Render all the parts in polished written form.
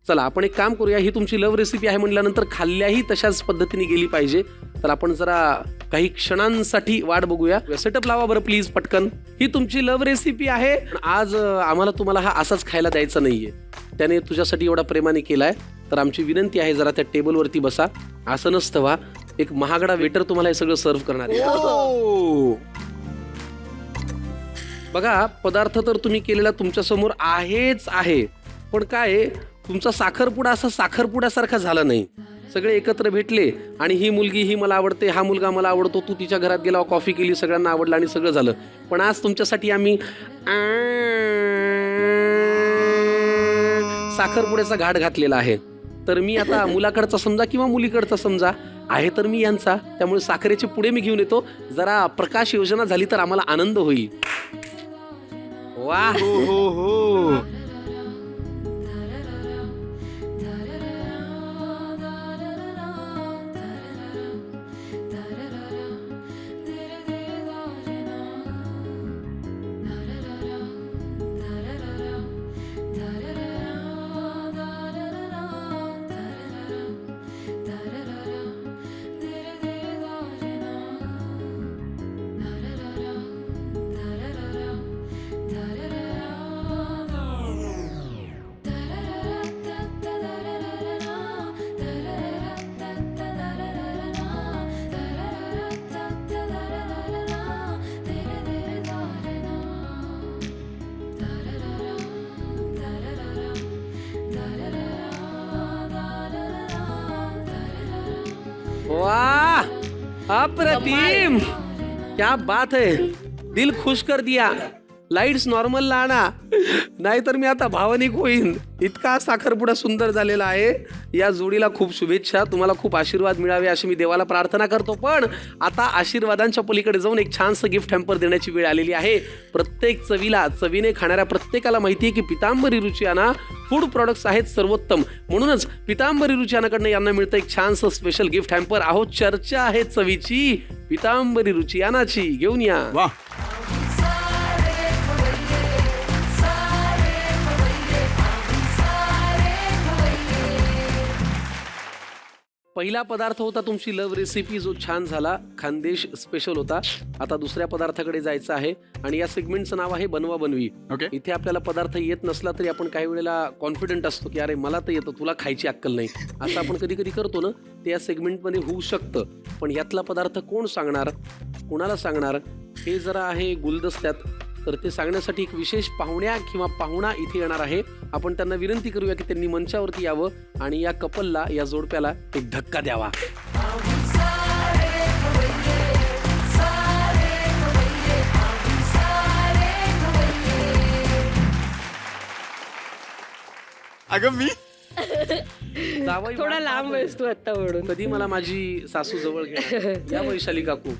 चला आपण एक काम करूया, ही तुमची लव्ह रेसिपी आहे म्हटल्यानंतर खाल्ल्याही तशाच पद्धतीने गेली पाहिजे. तर आपण जरा काही क्षणांसाठी वाट बघूया. सेटअप लावा बरं प्लीज पटकन. ही तुमची लव्ह रेसिपी आहे. आज आम्हाला तुम्हाला हा असाच खायला द्यायचा नाहीये. त्याने तुझ्यासाठी एवढा प्रेमाने केलाय, तर आमची विनंती आहे जरा त्या टेबलवरती बसा. असं नसतं वा, एक महागडा वेटर तुम्हाला हे सगळं सर्व्ह करणार आहे. बघा, पदार्थ तर तुम्ही केलेला तुमच्या समोर आहेच आहे, पण काय तुमचा साखरपुडा असा साखरपुड्यासारखा झाला नाही. सगळे एकत्र भेटले आणि ही मुलगी ही मला आवडते, हा मुलगा मला आवडतो, तू तिच्या घरात गेला, कॉफी केली, सगळ्यांना आवडलं आणि सगळं झालं. पण आज तुमच्यासाठी आम्ही साखरपुड्याचा घाट घातलेला आहे. तर मी आता मुलाकडचा समजा किंवा मुलीकडचा समजा आहे, तर मी यांचा, त्यामुळे साखरेचे पुढे मी घेऊन येतो. जरा प्रकाश योजना झाली तर आम्हाला आनंद होईल. वा हो हो हो. वाह, अप्रतिम, क्या बात है, दिल खुश कर दिया. लाईट्स नॉर्मलला आणा, नाहीतर मी आता भावनिक होईन. इतका साखरपुडा सुंदर झालेला आहे. या जोडीला खूप शुभेच्छा, तुम्हाला खूप आशीर्वाद मिळावे अशी मी देवाला प्रार्थना करतो. पण आता आशीर्वादांच्या पलीकडे जाऊन एक छानसं गिफ्ट हॅम्पर देण्याची वेळ आलेली आहे. प्रत्येक चवीने खाणाऱ्या प्रत्येकाला माहिती आहे की पितांबरी रुचियाना फूड प्रॉडक्ट्स आहेत सर्वोत्तम. म्हणूनच पितांबरी रुचियानाकडनं यांना मिळतं एक छानसं स्पेशल गिफ्ट हॅम्पर. अहो, चर्चा आहे चवीची, पितांबरी रुचियानाची. घेऊन या. वाह, पहिला पदार्थ होता तुमची लव्ह रेसिपी, जो छान झाला, खानदेश स्पेशल होता. आता दुसऱ्या पदार्थाकडे जायचं आहे आणि या सेगमेंटचं नाव आहे बनवा बनवी. ओके. इथे आपल्याला पदार्थ येत नसला तरी आपण काही वेळेला कॉन्फिडंट असतो की अरे मला तर येतं, तुला खायची अक्कल नाही, असं आपण कधी कधी करतो ना. ते या सेगमेंटमध्ये होऊ शकतं. पण यातला पदार्थ कोण सांगणार, कोणाला सांगणार, हे जरा आहे गुलदस्त्यात. तर ते सांगण्यासाठी एक विशेष पाहुणा इथे येणार आहे. आपण त्यांना विनंती करूया की त्यांनी मंचावरती यावं आणि या कपलला, या जोडप्याला एक धक्का द्यावा. अगं मी जावई थोडा वाट लांब पाहतोय. आहेस तू आता म्हणून. कधी मला माझी सासू जवळ घ्या. या वैशाली काकू,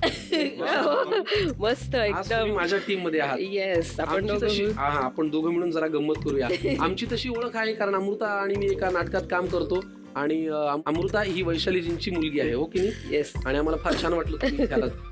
मस्त आज तुम्ही एकदम. माझ्या टीम मध्ये आहात. येस, आपण आमची दोघं तशी मिळून. हा, आपण दोघं मिळून जरा गंमत करूया. आमची तशी ओळख आहे कारण अमृता आणि मी एका नाटकात काम करतो आणि अमृता ही वैशालीजींची मुलगी आहे, हो की नाही? येस, आणि आम्हाला फार छान वाटलं तुम्ही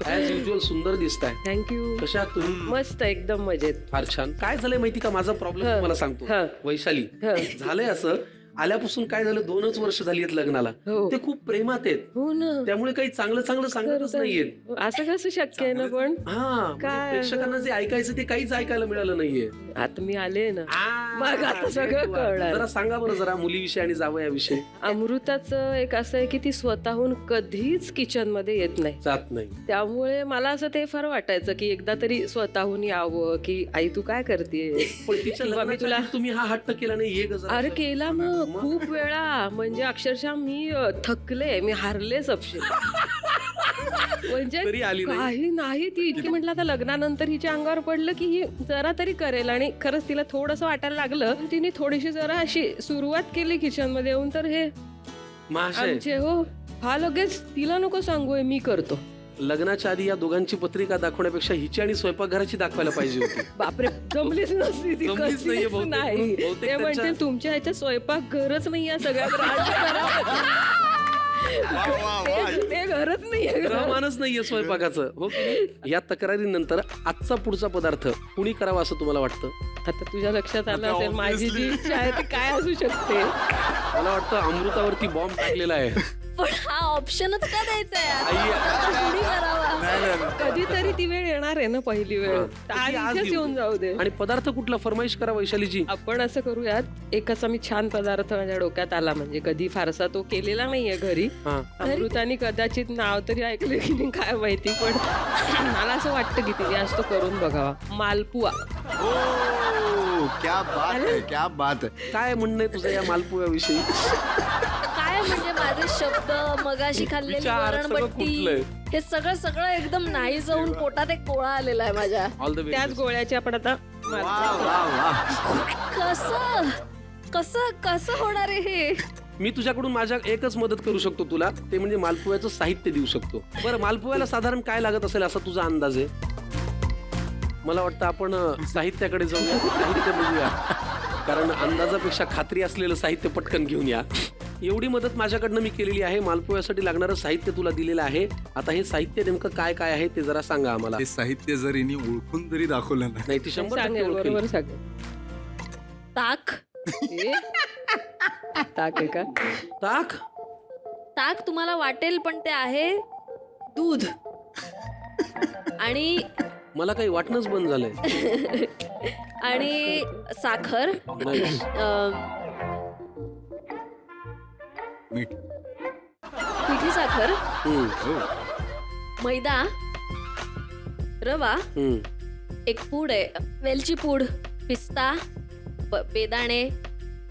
ऍज युजल सुंदर दिसताय. थँक्यू. कशा आहात तुम्ही? मस्त एकदम मजेत. फार छान. काय झालंय माहिती का, माझा प्रॉब्लेम हा. तुम्हाला सांगतो. हा. वैशाली, हा. झालंय असं, आल्यापासून काय झालं, 2च वर्ष झाली आहेत लग्नाला. हो. ते खूप प्रेमात आहेत, हो ना. त्यामुळे काही चांगलं सांगतच नाहीयेत. असं कसं शक्य आहे ना? पण हा, म्हणजे काय? प्रेक्षकांना जे ऐकायचं ते काहीच ऐकायला मिळालं नाहीये. आता मी आले ना, आ, मग आता सगळं कळणार. जरा सांगा बरं जरा मुलीविषयी आणि जावयाविषयी. अमृताचं एक असं आहे की ती स्वतःहून कधीच किचन मध्ये येत नाही. जात नाही. त्यामुळे मला असं ते फार वाटायचं की एकदा तरी स्वतःहून यावं, की आई तू काय करतेय. पण तिच्या किंवा मी लग्नाच्या तुला आधी तुम्ही हा हट्ट केला नाही, ये ग जरा. अरे केला मग खूप वेळा, म्हणजे अक्षरशः मी थकले, मी हारलेच अपशे. म्हणजे तरी आली नाही. काही नाही. ती इतकी म्हटलं आता लग्नानंतर हिच्या अंगावर पडलं की ही जरा तरी करेल, आणि खरंच तिला थोडंसं वाटायला लागलं. तिने थोडीशी जरा अशी सुरुवात केली किचन मध्ये येऊन, तर हे महाशय, आमचे हो हा लगेच तिला नको सांगू, हे मी करतो. लग्नाच्या आधी या दोघांची पत्रिका दाखवण्यापेक्षा हिची आणि स्वयंपाकघराची दाखवायला पाहिजे होती. बापरे, जमलीच नसती ती, जमलीच कधीच नाहीये बहुतेक. नाही. बहुतेक ते म्हणते त्यांच्या- तुमच्या ह्याच्यात स्वयंपाक घरच नाही, या सगळ्या ते घरच नाहीये. प्रमाणच नाहीये स्वयंपाकाचं, हो की नाही? या तक्रारीनंतर आजचा पुढचा पदार्थ कुणी करावा असं तुम्हाला वाटतं? आता तुझ्या लक्षात आलं असेल माझी जी इच्छा आहे ती काय असू शकते. मला वाटतं अमृतावरती बॉम्ब टाकलेला आहे. पण हा ऑप्शनच का द्यायचा आई, आहे कुणी करावा. कधीतरी ती वेळ येणार आहे ना, पहिली वेळ. तर ती आज आज इथेच येऊ येऊन दे. जाऊ दे. आणि पदार्थ कुठला फरमाईश करा वैशालीजी? आपण असं करूयात, एक असा मी छान पदार्थ माझ्या डोक्यात आला, म्हणजे कधी फारसा तो केलेला नाहीये घरी. हा. अमृताने कदाचित नाव तरी ऐकलं की नाही काय माहिती, पण मला असं वाटतं की तिने आज तो करून बघावा. मालपुआ. क्या बात आहे, क्या बात आहे. काय म्हणणं आहे तुझं या मालपुव्याविषयी? काय म्हणजे माझे शब्द, मगाशी खाल्लेली विचार सगळं वरणबट्टी, कुठलंय? हे सगळं एकदम नाही जाऊन पोटात एक कोळा आलेला आहे माझ्या. ऑल द त्याच गोळ्याची आपण आता वा वा वा. कसं कसं कसं होणार आहे हे? मी तुझ्याकडून माझ्या एकच मदत करू शकतो तुला, ते म्हणजे मालपुव्याचं साहित्य देऊ शकतो. बरं, मालपुव्याला साधारण काय लागत असेल असा तुझा अंदाज आहे? मला वाटतं आपण साहित्याकडे जाऊया, साहित्य बघूया, कारण अंदाजापेक्षा खात्री असलेलं साहित्य पटकन घेऊन या. एवढी मदत माझ्याकडनं मी केलेली आहे. मालपुव्यासाठी लागणारं साहित्य तुला दिलेलं आहे. आता हे साहित्य नेमकं काय काय आहे ते जरा सांगा आम्हाला. ते साहित्य जर हिने ओळखून जरी दाखवलं ना, नाही ती 100% सांगेल, ओळखेल. बरोबर सांगेल. ताक. हे? ताक आहे का? ताक? ताक तुम्हाला वाटेल पण ते आहे दूध आणि मला काही वाटणंच बंद झालंय. आणि साखर, नाही. मीठ. मिठी साखर, हम्म, हो. मैदा, रवा, हम्म. एक पूड आहे, वेलची पूड, पिस्ता, बेदाणे,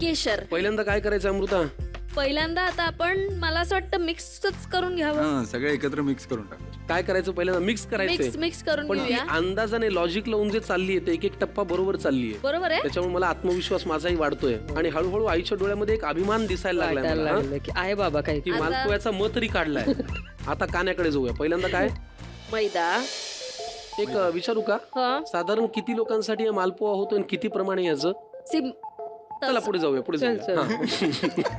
केशर. पहिल्यांदा काय करायचं अमृता? पहिल्यांदा आता आपण, मला असं वाटतं मिक्सच करून घ्यावं. हा, सगळं एकत्र मिक्स करून टाक. काय करायचं पहिल्यांदा? मिक्स करायचंय. मिक्स करून पण ती घेऊया. अंदाजाने लॉजिक लावून जे चालली आहे, एक एक टप्पा बरोबर चालली आहे. बरोबर आहे. त्याच्यामुळे मला आत्मविश्वास माझाही वाढतोय आणि हळूहळू आईच्या डोळ्यामध्ये एक अभिमान दिसायला लागलाय वाटायला मला, हा? लागलं की आहे बाबा काही. की मालपुव्याचा म तरी काढलाय. आता कान्याकडे जाऊया. पहिल्यांदा काय? मैदा. एक विचारू का? हा. साधारण किती लोकांसाठी हे मालपुवा होतो आणि किती प्रमाणे याचं? सिम. चला पुढे जाऊया, पुढे चल, जाऊया. हा.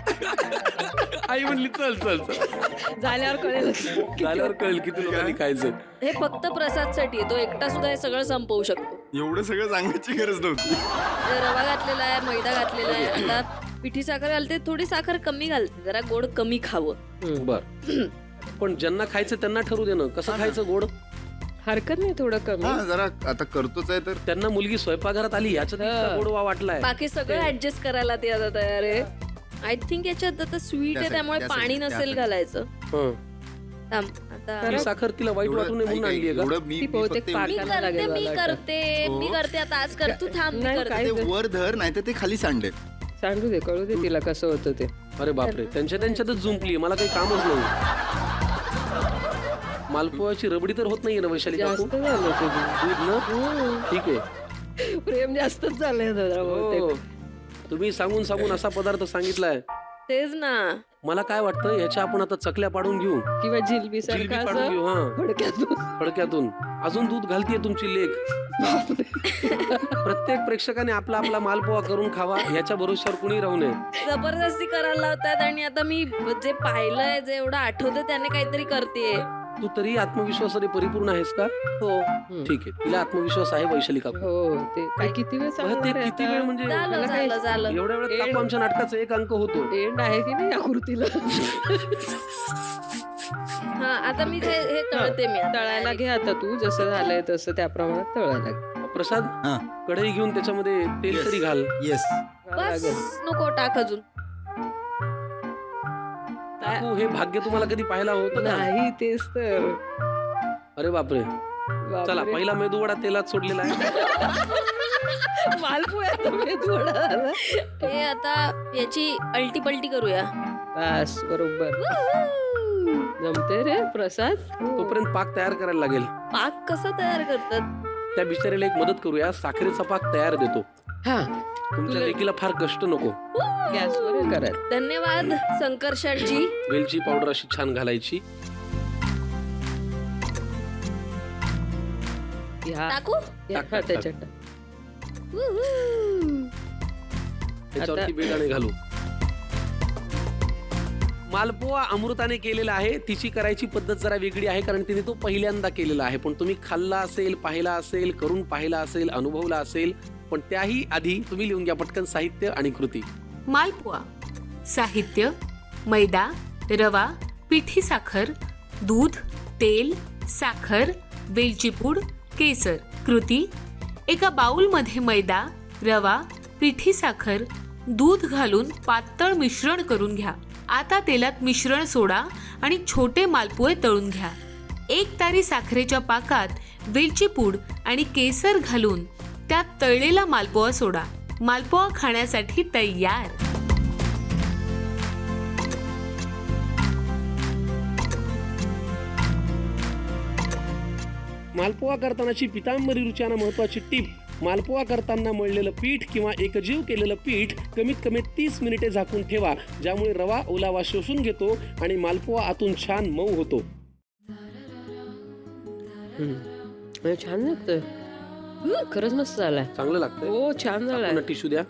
आई म्हणली चल चल चल. झाल्यावर कळेल. झाल्यावर कळेल किती लोकांनी खायचं. हे फक्त प्रसादसाठी आहे. तो एकटा सुद्धा हे सगळं संपवू शकतो. एवढं सगळं सांगायची गरज नव्हती. रवा घातलेला आहे, मैदा घातलेला आहे. आता पिठी साखर घालते, थोडी साखर कमी घालते, जरा गोड कमी खावं. बर. पण ज्यांना खायचं त्यांना ठरू दे ना, कसं खायचं गोड. हरकत नाही थोडं कमी. हा, जरा आता करतोच आहे तर. त्यांना मुलगी स्वयंपाकघरात आली याच्यात इतका गोडवा वाटलाय. बाकी सगळं ऍडजस्ट करायला ते आता तयार आहे. आय थिंक याच्यात आता स्वीट आहे, त्यामुळे पाणी नसेल घालायचं. हं. थांब, आता ही साखर तिला वाईट वाटू नये म्हणून आणली आहे का? एवढं मी ती बहुतेक फक्त पाक- मी एवढं- टाकायला लागेल करते मला मी करते आता आज कर तू, थांब मी नाही, करते. काय- ते वर धर, नाही तर ते खाली सांडेल. सांगू दे, कळू दे तिला कसं होतं ते. अरे बापरे, त्यांच्यातच जुंपली. मला काही कामच नाही. मालपुवाची रबडी तर होत नाहीये ना वैशाली काकू? जास्त झालं तुझं. दूध ना? ठीक आहे. प्रेम जास्तच झालंय जरा बहुतेक. हो. तुम्ही सांगून सांगून असा पदार्थ सांगितलाय. तेच ना. मला काय वाटतं, याच्या आपण आता चकल्या पाडून घेऊ, किंवा जिलबी जिलबी सारखं पाडून घेऊ. असं हा, फडक्यातून. फडक्यातून. अजून दूध घालतीये तुमची लेक. प्रत्येक प्रेक्षकाने आपला आपला मालपोहा करून खावा, याच्या भरोश्यावर कुणी राहू नये. जबरदस्ती करायला लावतात आणि आता मी जे पाहिलंय, जे एवढं आठवतं त्याने काहीतरी करतेय. तू तरी आत्मविश्वासाने परिपूर्ण आहेस का? हो. ठीक आहे, तिला आत्मविश्वास आहे वैशाली काकू. हो, ते काय किती वेळ बरं, सांगणार ते आहे किती आता? वेळ म्हणजे झालं झालं झालं. एवढ्या वेळात काकू आमच्या नाटकाचा एक अंक होतो. एंड आहे की नाही आकृतीला? हा, आता मी हे तळते मी आता. तळायला घे आता तू, जसं झालंय तसं त्या प्रमाणात तळायला घे. प्रसाद, हा. कढई घेऊन त्याच्यामध्ये तेल तरी घाल. येस. बस नको, टाक अजून. काकू, हे भाग्य तुम्हाला कधी पाहायला होतं का? नाही, तेच तर. अरे बापरे. बापरे. चला, पहिला मेदूवडा तेलात सोडलेला आहे. मालपोह्याचा मेदूवडा झाला. हे आता याची अलटी पलटी करूया. बस, बरोबर जमते रे प्रसाद. तोपर्यंत पाक तयार करायला लागेल. पाक कसा तयार करतात? त्या बिचारीला एक मदत करूया, साखरेचा पाक तयार देतो. हा, तुमच्या लेकीला फार कष्ट नको. गॅसवर करत. धन्यवाद संकर्षणजी. वेलची पावडर अशी छान घालायची. ह्या- टाकू? ह्या- टाक, हा, टाक, त्याच्यात टाक. त्याच्यावरती बेदाणे घालू. मालपोहा अमृताने केलेला आहे. तिची करायची पद्धत जरा वेगळी आहे कारण तिने तो पहिल्यांदा केलेला आहे. पण तुम्ही खाल्ला असेल, पाहिला असेल, करून पाहिला असेल, अनुभवला असेल. पण त्याही आधी तुम्ही लिहून घ्या पटकन साहित्य आणि कृती. मालपुआ. साहित्य: मैदा, रवा, पिठी साखर, दूध, तेल, साखर, वेलची पूड, केसर. कृती: एका बाउलमध्ये मैदा, रवा, पिठी साखर, दूध घालून पातळ मिश्रण करून घ्या. आता तेलात मिश्रण सोडा आणि छोटे मालपुए तळून घ्या. 1 तारी साखरेच्या पाकात वेलची पूड आणि केसर घालून त्यात तळलेला मालपुआ सोडा. मालपुआ खाण्यासाठी तयार. मालपोहा करतानाची पितांबरी रुचाना महत्वाची टीप. मालपोहा करताना मळलेलं पीठ किंवा एकजीव केलेलं पीठ कमीत कमी 30 मिनिटे झाकून ठेवा, ज्यामुळे रवा ओलावा शोषून घेतो आणि मालपोहा आतून छान मऊ होतो. छान लागतंय. खरंच मस्त झालाय. चांगलं लागतंय. हो छान झालाय. टिश्यू द्या.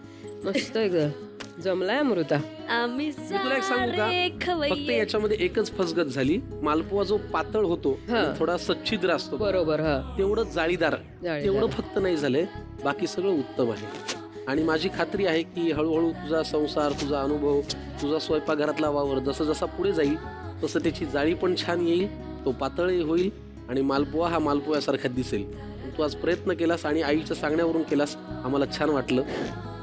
मस्त एकदम जमलाय अमृता. आम्ही मी तुला एक सांगू का, सारे फक्त खवय्ये. याच्यामध्ये एकच फसगत झाली. मालपोहा जो पातळ होतो हा. आणि थोडा सच्छिद्र असतो बरोबर. हा तेवढं जाळीदार तेवढं फक्त नाही झालंय. बाकी सगळं उत्तम आहे. आणि माझी खात्री आहे की हळूहळू तुझा संसार, तुझा अनुभव, तुझा स्वयंपाकघरातला वावर जसं जसा पुढे जाईल तसं त्याची जाळी पण छान येईल, तो पातळही होईल आणि मालपोहा हा मालपोह्यासारखा दिसेल. तू आज प्रयत्न केलास आणि आईच्या सांगण्यावरून केलास, आम्हाला छान वाटलं.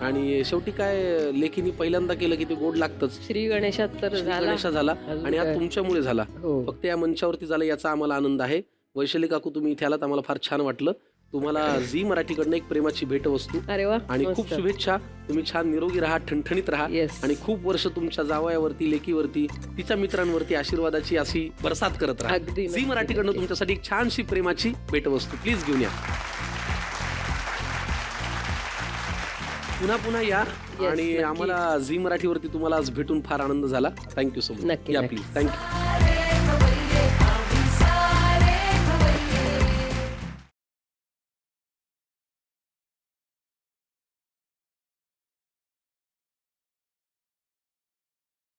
आणि शेवटी काय, लेकीने पहिल्यांदा केलं की ते गोड लागतंच. श्री गणेशात तर झाला. गणेशा झाला अजून आणि हा काय? तुमच्यामुळे झाला. हो. फक्त या मंचावरती झाला याचा आम्हाला आनंद आहे. वैशाली काकू तुम्ही इथे आलात, आम्हाला फार छान वाटलं. तुम्हाला झी मराठीकडनं एक प्रेमाची भेटवस्तू अरे वा. आणि मस्त. खूप शुभेच्छा. तुम्ही छान निरोगी राहा, ठणठणीत राहा Yes. आणि खूप वर्ष तुमच्या जावयावरती, लेकीवरती, तिच्या मित्रांवरती आशीर्वादाची अशी बरसात करत राहा. अगदी झी नक्की, मराठीकडनं नक्की. तुमच्यासाठी एक छानशी प्रेमाची भेटवस्तू प्लीज घेऊन या. पुन्हा पुन्हा या. Yes, आणि नक्की. आम्हाला झी मराठीवरती तुम्हाला आज भेटून फार आनंद झाला. Thank you so much. नक्की, या नक्की. प्लीज. थँक्यू.